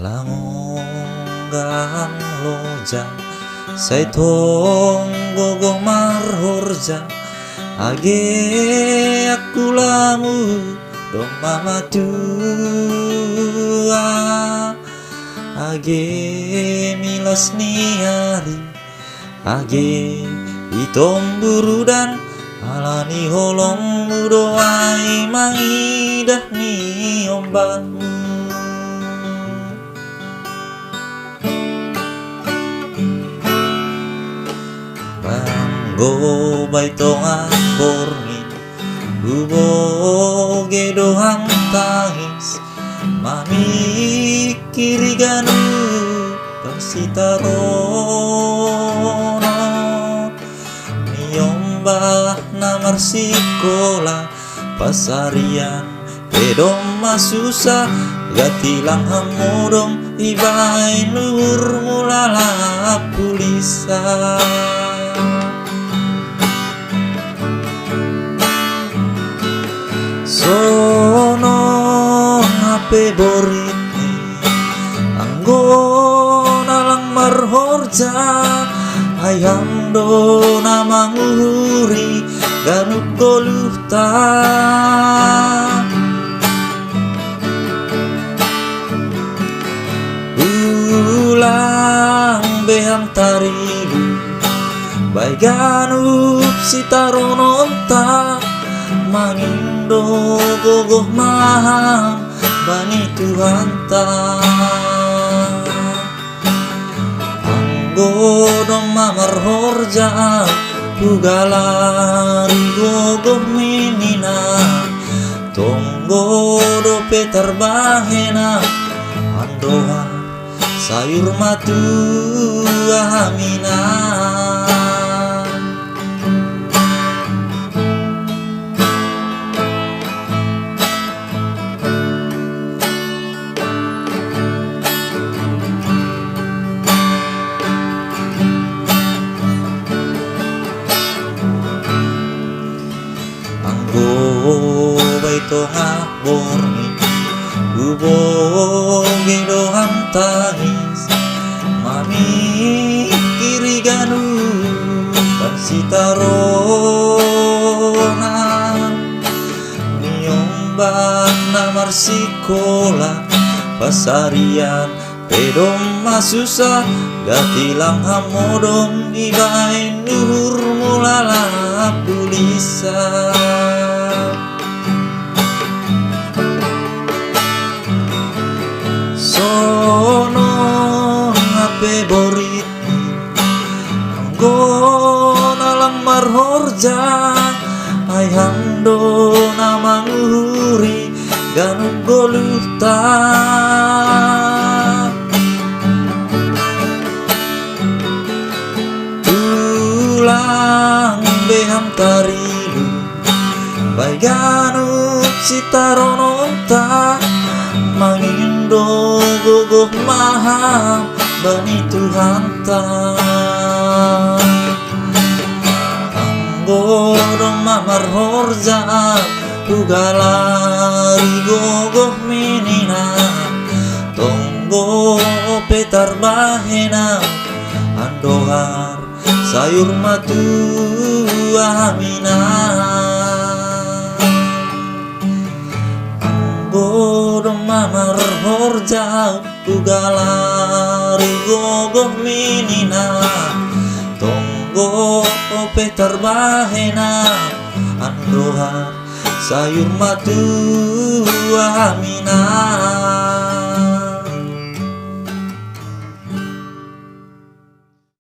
langonggang loja sai tong gogo marhorja age aku lamu dong mama tua age milas niari age itom burudan alani holong doai mangidah ni ombakmu banggo baitongan borngi uboge dohang tangis mami kiri ganu pasitarono niombah namar sikola pasarian pedom masusa gatilang hamodom ibai nur mulala pulisa sono ngape boriti anggona lang marhorja ayam do namanguri ganuk goluhta ulang beham tarilu bai ganup sitarononta mangindo gogoh maham bani tuhanta anggodo mamar horja pugalari gogoh minina tonggodo petar bahena andoha sayur matu ahamina baitongah borni uboge dohang tangis mami kiri ganu pansitarona niombah namar sikola pasarian pedom masusa gatilang hamodom ibai nur mulala pulisa sono ngape boriti anggona lang marhorja ayam do namanguri ganuk goluhta tulang beham tarilu bai ganup sitarononta mangindo gogoh maham bani tuhanta anggodo mamar horja pugalari gogoh minina tonggo petar bahena andohar sayur matu ahamina anggodo mamar horja pugalari gogoh minina tonggo petar bahena andohar sayur matu ahamina